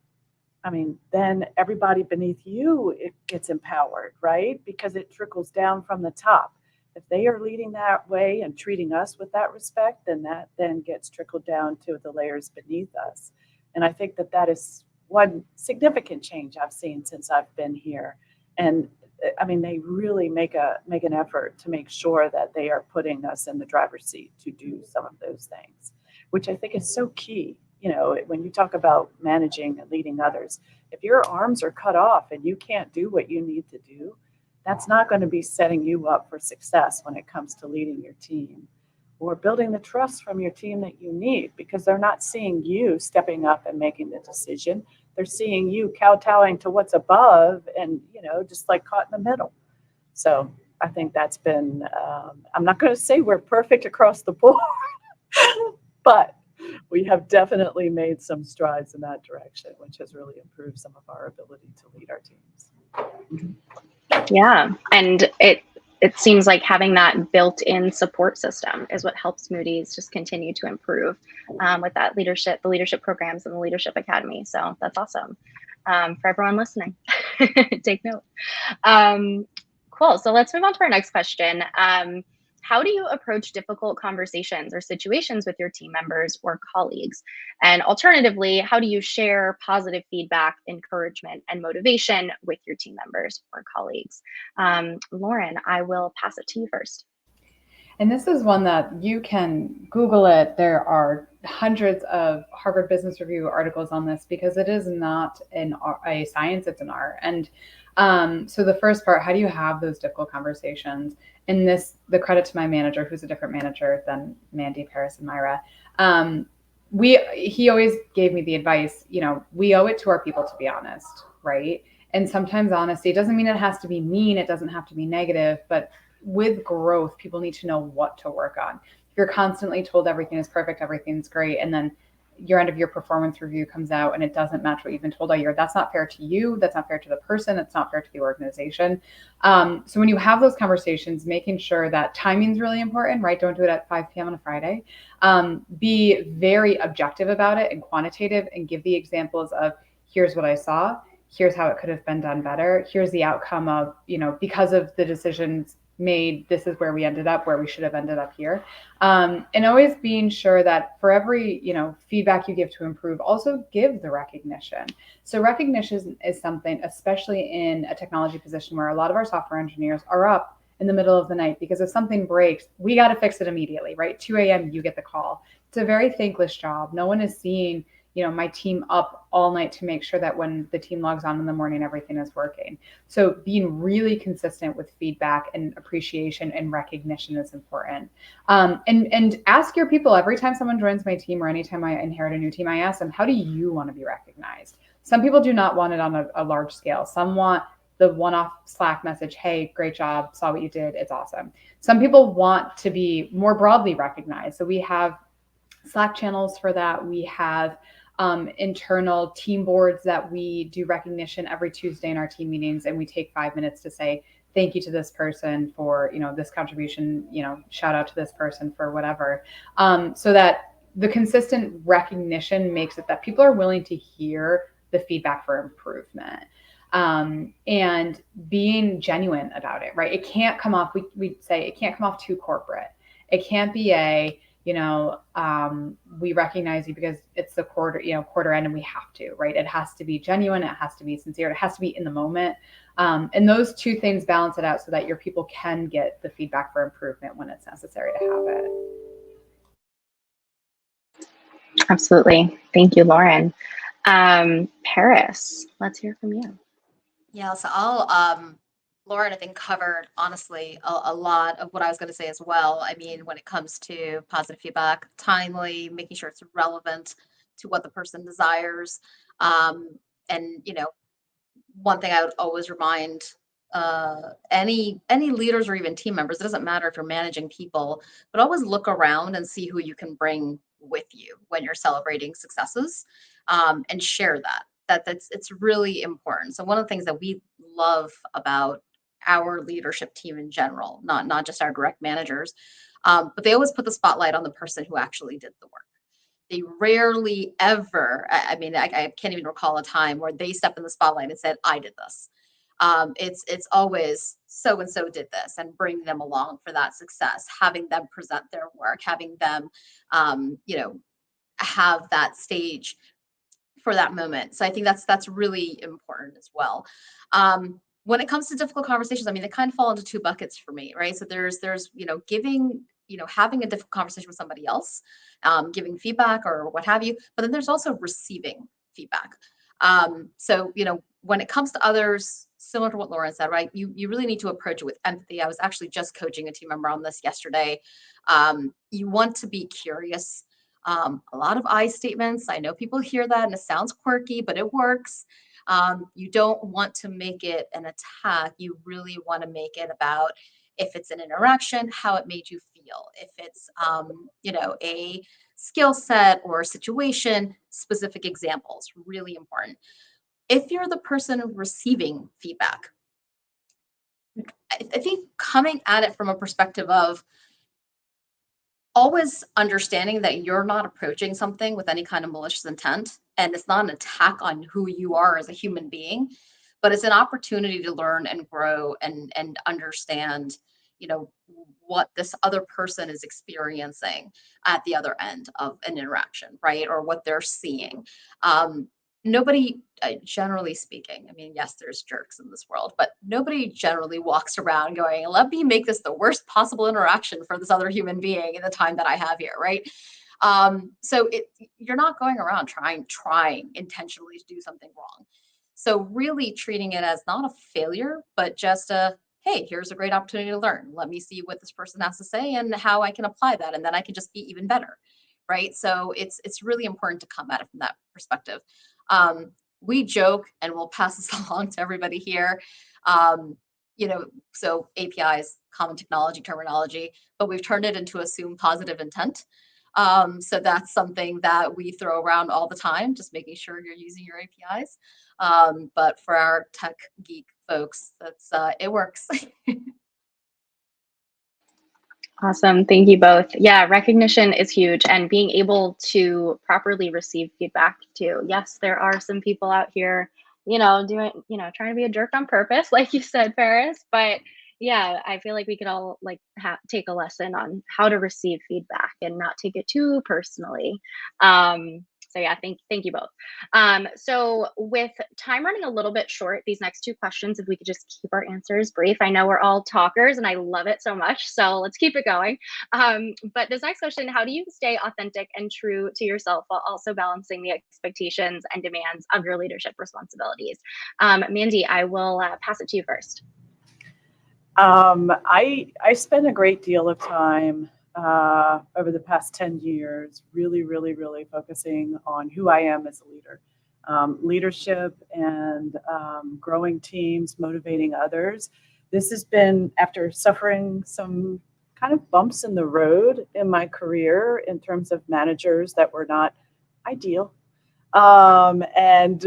then everybody beneath you, it gets empowered, right? Because it trickles down from the top. If they are leading that way and treating us with that respect, then that then gets trickled down to the layers beneath us. And I think that is one significant change I've seen since I've been here. And they really make an effort to make sure that they are putting us in the driver's seat to do some of those things, which I think is so key. When you talk about managing and leading others, if your arms are cut off and you can't do what you need to do, that's not going to be setting you up for success when it comes to leading your team or building the trust from your team that you need, because they're not seeing you stepping up and making the decision. They're seeing you kowtowing to what's above and, just caught in the middle. So I think that's been, I'm not going to say we're perfect across the board, but we have definitely made some strides in that direction, which has really improved some of our ability to lead our teams. Yeah. And it seems like having that built-in support system is what helps Moody's just continue to improve with that leadership, the leadership programs and the leadership academy. So that's awesome. For everyone listening, take note. Cool. So let's move on to our next question. How do you approach difficult conversations or situations with your team members or colleagues? And alternatively, how do you share positive feedback, encouragement, and motivation with your team members or colleagues? Lauren, I will pass it to you first. And this is one that you can Google it. There are hundreds of Harvard Business Review articles on this because it is not a science, it's an art. And so the first part, how do you have those difficult conversations? And this, the credit to my manager, who's a different manager than Mandy, Paris, and Myra. He always gave me the advice, we owe it to our people to be honest, right? And sometimes honesty doesn't mean it has to be mean. It doesn't have to be negative, but with growth, people need to know what to work on. If you're constantly told everything is perfect, everything's great, and then your end of your performance review comes out and it doesn't match what you've been told all year, that's not fair to you. That's not fair to the person. It's not fair to the organization. So when you have those conversations, making sure that timing is really important, right? Don't do it at 5 p.m. on a Friday. Be very objective about it and quantitative and give the examples of here's what I saw. Here's how it could have been done better. Here's the outcome of, because of the decisions made, this is where we ended up, where we should have ended up here. And always being sure that for every, feedback you give to improve, also give the recognition. So recognition is something, especially in a technology position where a lot of our software engineers are up in the middle of the night, because if something breaks, we got to fix it immediately, right? 2 a.m., you get the call. It's a very thankless job. No one is seeing my team up all night to make sure that when the team logs on in the morning, everything is working. So being really consistent with feedback and appreciation and recognition is important. And ask your people every time someone joins my team or anytime I inherit a new team, I ask them, how do you want to be recognized? Some people do not want it on a large scale. Some want the one-off Slack message, hey, great job, saw what you did, it's awesome. Some people want to be more broadly recognized. So we have Slack channels for that. We have internal team boards that we do recognition every Tuesday in our team meetings, and we take 5 minutes to say thank you to this person for this contribution, shout out to this person for whatever, so that the consistent recognition makes it that people are willing to hear the feedback for improvement, and being genuine about it, right? It can't come off, we say it can't come off too corporate. It can't be we recognize you because it's the quarter end and we have to, right? It has to be genuine. It has to be sincere. It has to be in the moment. And those two things balance it out so that your people can get the feedback for improvement when it's necessary to have it. Absolutely. Thank you, Lauren. Paris, let's hear from you. Yeah, so Lauren, I think, covered, honestly, a lot of what I was going to say as well. I mean, when it comes to positive feedback, timely, making sure it's relevant to what the person desires. And, one thing I would always remind any leaders or even team members, it doesn't matter if you're managing people, but always look around and see who you can bring with you when you're celebrating successes, and share that. It's really important. So one of the things that we love about our leadership team in general, not just our direct managers, but they always put the spotlight on the person who actually did the work. They rarely ever, I mean, I can't even recall a time where they stepped in the spotlight and said, I did this. It's always so and so did this, and bring them along for that success, having them present their work, having them, have that stage for that moment. So I think that's really important as well. When it comes to difficult conversations, I mean, they kind of fall into two buckets for me, right? So there's giving, having a difficult conversation with somebody else, giving feedback or what have you, but then there's also receiving feedback. So when it comes to others, similar to what Lauren said, right? You really need to approach it with empathy. I was actually just coaching a team member on this yesterday. You want to be curious. A lot of I statements. I know people hear that and it sounds quirky, but it works. You don't want to make it an attack. You really want to make it about, if it's an interaction, how it made you feel. If it's, a skill set or a situation, specific examples, really important. If you're the person receiving feedback, I think coming at it from a perspective of always understanding that you're not approaching something with any kind of malicious intent, and it's not an attack on who you are as a human being, but it's an opportunity to learn and grow and understand, you know, what this other person is experiencing at the other end of an interaction, right? Or what they're seeing. Nobody, generally speaking, I mean, yes, there's jerks in this world, but nobody generally walks around going, let me make this the worst possible interaction for this other human being in the time that I have here, right? So you're not going around trying intentionally to do something wrong. So really treating it as not a failure, but just a, hey, here's a great opportunity to learn. Let me see what this person has to say and how I can apply that, and then I can just be even better, right? So it's really important to come at it from that perspective. We joke, and we'll pass this along to everybody here. Um, so APIs, common technology terminology, but we've turned it into assume positive intent. So that's something that we throw around all the time, just making sure you're using your APIs. But for our tech geek folks, it works. Awesome. Thank you both. Yeah, recognition is huge, and being able to properly receive feedback too. Yes, there are some people out here, doing, trying to be a jerk on purpose, like you said, Paris. But yeah, I feel like we could all take a lesson on how to receive feedback and not take it too personally. So yeah, thank you both. So with time running a little bit short, these next two questions, if we could just keep our answers brief. I know we're all talkers and I love it so much, so let's keep it going. But this next question, how do you stay authentic and true to yourself while also balancing the expectations and demands of your leadership responsibilities? Mandy, I will pass it to you first. I spend a great deal of time over the past 10 years really, really, really focusing on who I am as a leader. Leadership and growing teams, motivating others. This has been after suffering some kind of bumps in the road in my career in terms of managers that were not ideal. And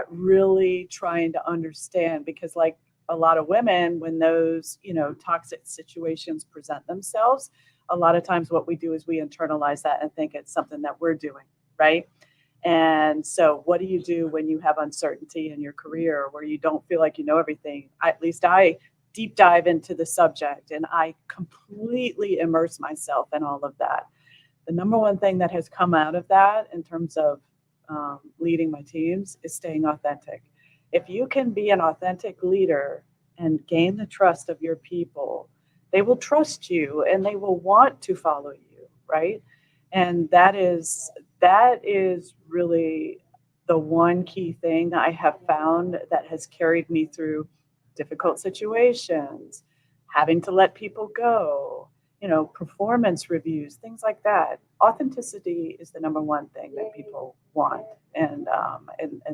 really trying to understand, because like a lot of women, when those, toxic situations present themselves, a lot of times what we do is we internalize that and think it's something that we're doing, right? And so what do you do when you have uncertainty in your career where you don't feel like you know everything? At least I deep dive into the subject and I completely immerse myself in all of that. The number one thing that has come out of that in terms of leading my teams is staying authentic. If you can be an authentic leader and gain the trust of your people, they will trust you and they will want to follow you, right? And that is really the one key thing I have found that has carried me through difficult situations, having to let people go, performance reviews, things like that. Authenticity is the number one thing that people want, and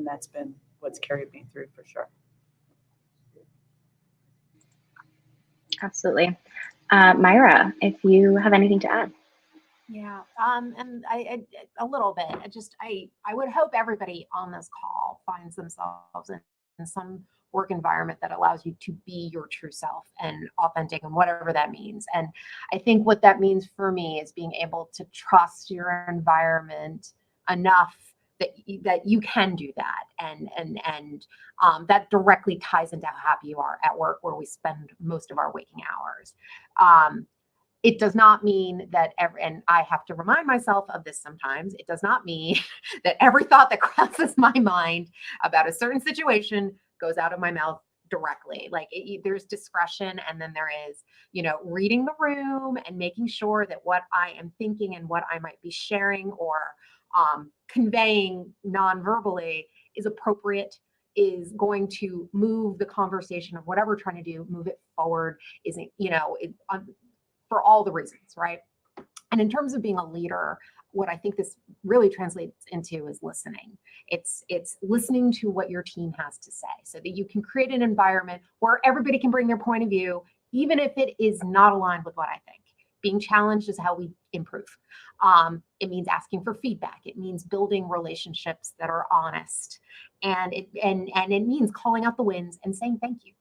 that's been what's carried me through for sure. Absolutely. Myra, if you have anything to add. Yeah, and I a little bit. I would hope everybody on this call finds themselves in some work environment that allows you to be your true self and authentic, and whatever that means. And I think what that means for me is being able to trust your environment enough that you can do that, and that directly ties into how happy you are at work, where we spend most of our waking hours. It does not mean that and I have to remind myself of this sometimes, it does not mean that every thought that crosses my mind about a certain situation goes out of my mouth directly. Like there's discretion, and then there is, reading the room and making sure that what I am thinking and what I might be sharing or conveying non-verbally is appropriate, is going to move the conversation of whatever we're trying to do, move it forward, isn't, for all the reasons, right? And in terms of being a leader, what I think this really translates into is listening. It's listening to what your team has to say, so that you can create an environment where everybody can bring their point of view, even if it is not aligned with what I think. Being challenged is how we improve. It means asking for feedback. It means building relationships that are honest, and it means calling out the wins and saying thank you.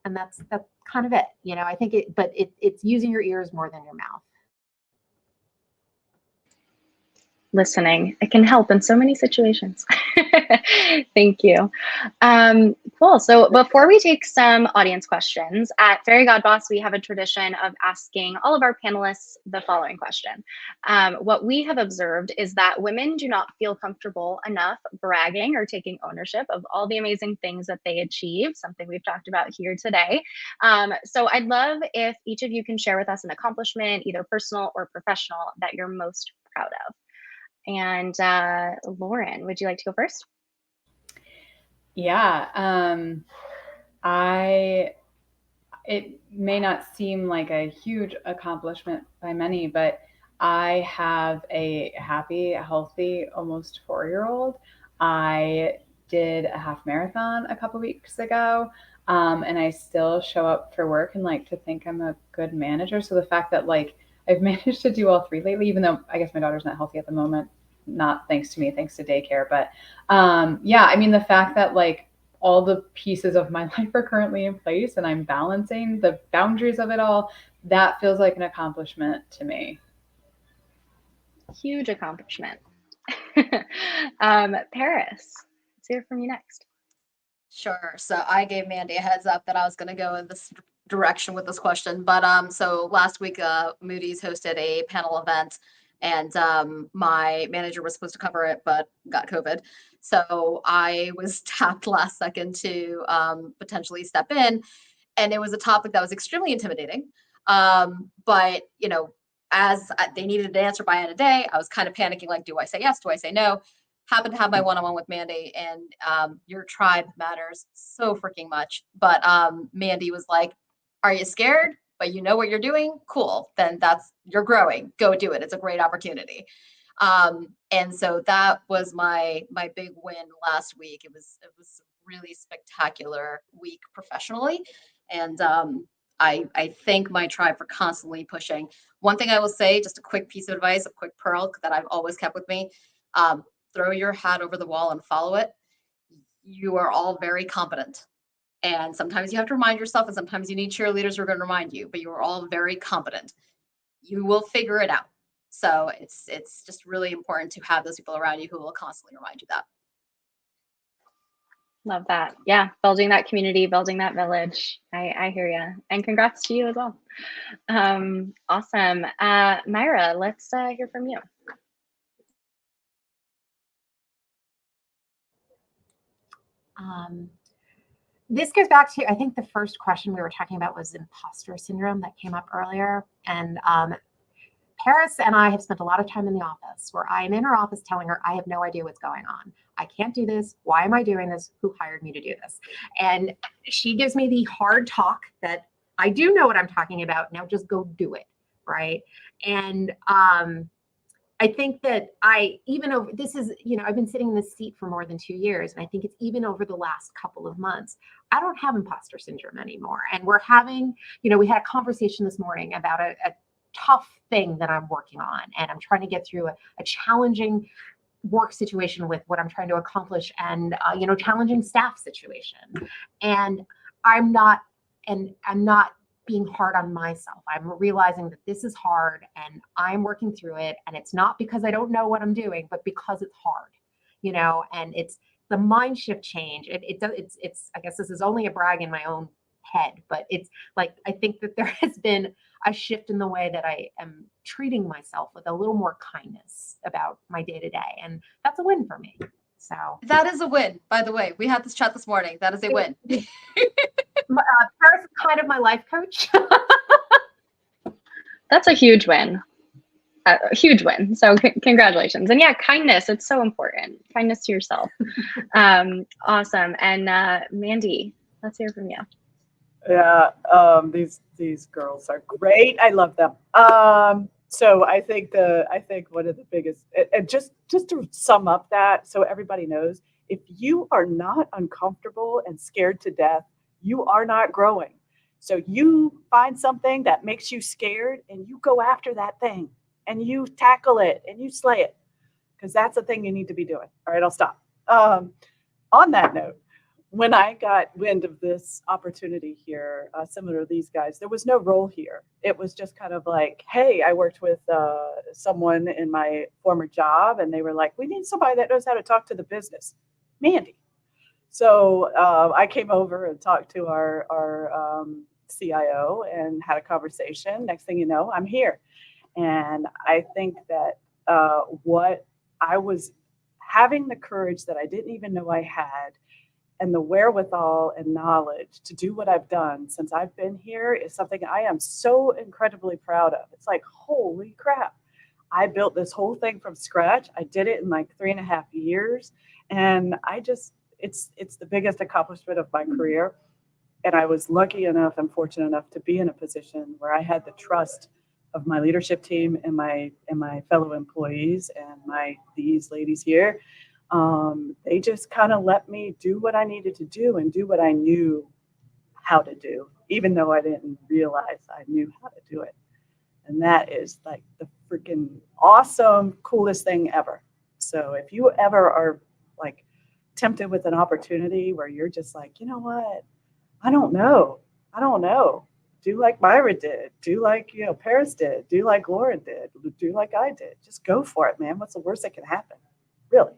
And that's kind of it. I think it's using your ears more than your mouth. Listening. It can help in so many situations. Thank you. Cool. So before we take some audience questions, at Fairygodboss, we have a tradition of asking all of our panelists the following question. What we have observed is that women do not feel comfortable enough bragging or taking ownership of all the amazing things that they achieve, something we've talked about here today. So I'd love if each of you can share with us an accomplishment, either personal or professional, that you're most proud of. And Lauren, would you like to go first? Yeah, it may not seem like a huge accomplishment by many, but I have a happy, healthy, almost 4-year-old. I did a half marathon a couple weeks ago, and I still show up for work and like to think I'm a good manager. So the fact that like I've managed to do all three lately, even though I guess my daughter's not healthy at the moment, not thanks to me, thanks to daycare. But yeah, I mean, the fact that like all the pieces of my life are currently in place and I'm balancing the boundaries of it all, that feels like an accomplishment to me. Huge accomplishment. Paris, let's hear from you next. Sure. So I gave Mandy a heads up that I was going to go in this direction with this question. But so last week, Moody's hosted a panel event, and my manager was supposed to cover it, but got COVID. So I was tapped last second to potentially step in, and it was a topic that was extremely intimidating. But as they needed an answer by end of day, I was kind of panicking, like, do I say yes? Do I say no? Happened to have my one-on-one with Mandy, and your tribe matters so freaking much. But Mandy was like, are you scared? But you know what you're doing? Cool. Then you're growing. Go do it. It's a great opportunity. And so that was my big win last week. It was a really spectacular week professionally. And I thank my tribe for constantly pushing. One thing I will say, just a quick piece of advice, a quick pearl that I've always kept with me. Throw your hat over the wall and follow it. You are all very competent. And sometimes you have to remind yourself, and sometimes you need cheerleaders who are going to remind you, but you are all very competent. You will figure it out. So it's just really important to have those people around you who will constantly remind you that. Love that. Yeah, building that community, building that village. I hear you. And congrats to you as well. Awesome. Myra, let's hear from you. This goes back to, I think the first question we were talking about was imposter syndrome that came up earlier. And Paris and I have spent a lot of time in the office where I'm in her office telling her, I have no idea what's going on. I can't do this. Why am I doing this? Who hired me to do this? And she gives me the hard talk that I do know what I'm talking about. Now just go do it. Right. And I think that I've been sitting in this seat for more than 2 years. And I think it's even over the last couple of months, I don't have imposter syndrome anymore. And we're having, we had a conversation this morning about a tough thing that I'm working on. And I'm trying to get through a challenging work situation with what I'm trying to accomplish and, challenging staff situation. And I'm not being hard on myself. I'm realizing that this is hard and I'm working through it. And it's not because I don't know what I'm doing, but because it's hard, and it's the mind shift change. It's, I guess this is only a brag in my own head, but it's like, I think that there has been a shift in the way that I am treating myself with a little more kindness about my day to day. And that's a win for me. So that is a win, by the way. We had this chat this morning. That is a win. Paris is kind of my life coach. That's a huge win. A huge win. So congratulations. And yeah, kindness, it's so important. Kindness to yourself. Awesome. And Mandy, let's hear from you. Yeah, these girls are great. I love them. So I think one of the biggest, and just to sum up that, so everybody knows, if you are not uncomfortable and scared to death, you are not growing. So you find something that makes you scared, and you go after that thing, and you tackle it, and you slay it, because that's the thing you need to be doing. All right, I'll stop. On that note, when I got wind of this opportunity here, similar to these guys, there was no role here. It was just kind of like, hey, I worked with someone in my former job, and they were like, we need somebody that knows how to talk to the business. Mandy. So I came over and talked to our CIO and had a conversation. Next thing you know, I'm here. And I think that what I was having the courage that I didn't even know I had and the wherewithal and knowledge to do what I've done since I've been here is something I am so incredibly proud of. It's like, holy crap. I built this whole thing from scratch. I did it in like 3.5 years. And it's the biggest accomplishment of my career. And I was lucky enough and fortunate enough to be in a position where I had the trust of my leadership team and my fellow employees and these ladies here. They just kind of let me do what I needed to do and do what I knew how to do, even though I didn't realize I knew how to do it. And that is like the freaking awesome, coolest thing ever. So if you ever are like tempted with an opportunity where you're just like, you know what? I don't know. I don't know. Do like Myra did. Do like, Paris did. Do like Lauren did. Do like I did. Just go for it, man. What's the worst that can happen? Really?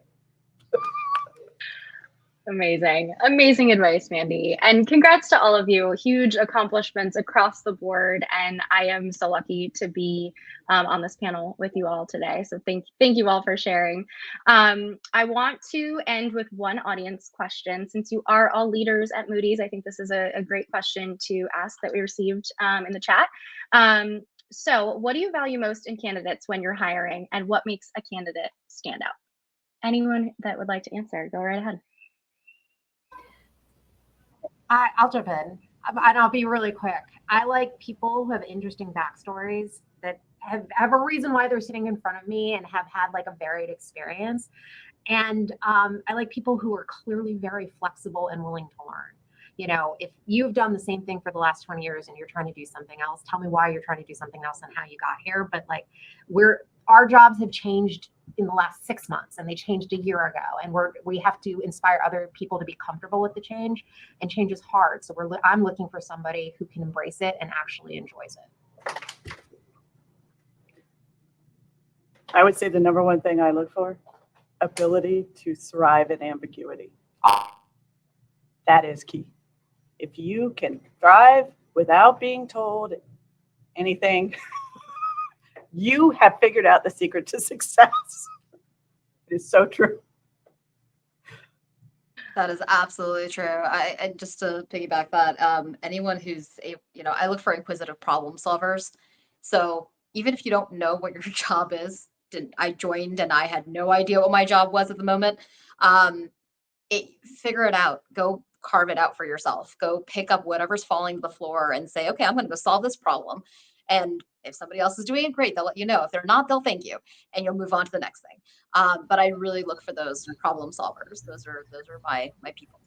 Amazing. Amazing advice, Mandy. And congrats to all of you. Huge accomplishments across the board. And I am so lucky to be on this panel with you all today. So thank you all for sharing. I want to end with one audience question. Since you are all leaders at Moody's, I think this is a great question to ask that we received in the chat. So what do you value most in candidates when you're hiring, and what makes a candidate stand out? Anyone that would like to answer, go right ahead. I'll jump in, and I'll be really quick. I like people who have interesting backstories that have a reason why they're sitting in front of me and have had like a varied experience. And I like people who are clearly very flexible and willing to learn. If you've done the same thing for the last 20 years and you're trying to do something else, tell me why you're trying to do something else and how you got here. But like our jobs have changed in the last 6 months, and they changed a year ago, and we have to inspire other people to be comfortable with the change, and change is hard. So I'm looking for somebody who can embrace it and actually enjoys it. I would say the number one thing I look for, ability to thrive in ambiguity. That is key. If you can thrive without being told anything, you have figured out the secret to success. It is so true. That is absolutely true. And just to piggyback that, anyone I look for inquisitive problem solvers. So even if you don't know what your job is, I joined and I had no idea what my job was at the moment. Figure it out. Go carve it out for yourself. Go pick up whatever's falling to the floor and say, okay, I'm going to go solve this problem. And if somebody else is doing it, great. They'll let you know. If they're not, they'll thank you, and you'll move on to the next thing. But I really look for those problem solvers. Those are my people.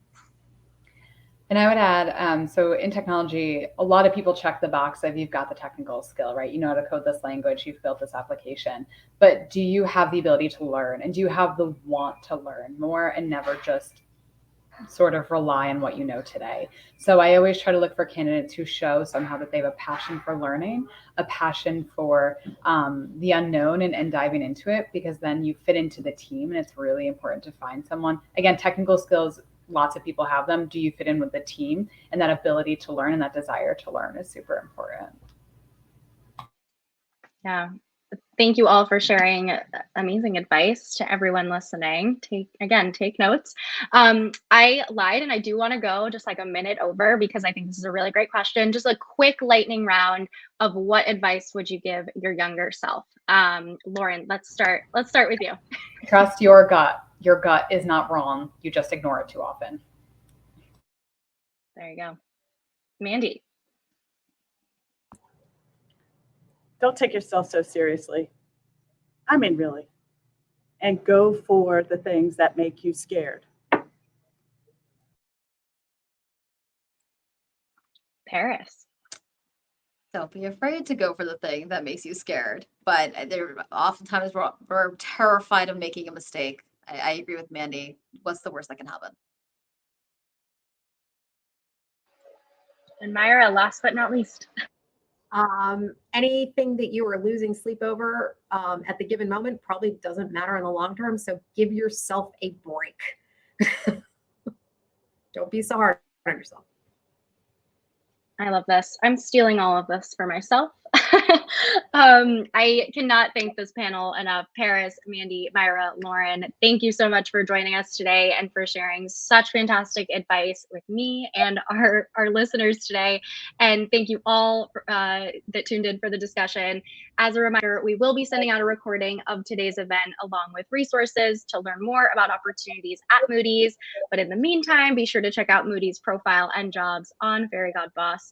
And I would add, so in technology, a lot of people check the box of you've got the technical skill, right? You know how to code this language, you've built this application, but do you have the ability to learn? And do you have the want to learn more and never just sort of rely on what you know today? So I always try to look for candidates who show somehow that they have a passion for learning, a passion for the unknown and diving into it, because then you fit into the team, and it's really important to find someone. Again, technical skills, lots of people have them. Do you fit in with the team? And that ability to learn and that desire to learn is super important. Yeah. Thank you all for sharing amazing advice to everyone listening. Take notes. I lied, and I do want to go just like a minute over because I think this is a really great question. Just a quick lightning round of what advice would you give your younger self? Lauren, let's start with you. Trust your gut. Your gut is not wrong. You just ignore it too often. There you go. Mandy. Don't take yourself so seriously. I mean, really. And go for the things that make you scared. Paris. Don't be afraid to go for the thing that makes you scared. But oftentimes we're terrified of making a mistake. I agree with Mandy. What's the worst that can happen? And Myra, last but not least. Anything that you are losing sleep over at the given moment probably doesn't matter in the long term. So give yourself a break. Don't be so hard on yourself. I love this. I'm stealing all of this for myself. I cannot thank this panel enough. Paris, Mandy, Myra, Lauren, thank you so much for joining us today and for sharing such fantastic advice with me and our listeners today. And thank you all that tuned in for the discussion. As a reminder, we will be sending out a recording of today's event along with resources to learn more about opportunities at Moody's. But in the meantime, be sure to check out Moody's profile and jobs on Fairygodboss.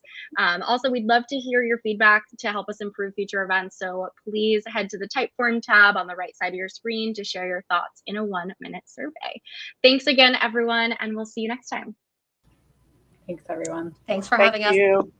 Also, we'd love to hear your feedback to help us improve future events. So please head to the Typeform tab on the right side of your screen to share your thoughts in a 1-minute survey. Thanks again, everyone, and we'll see you next time. Thanks, everyone. Thanks for Thank having us. you.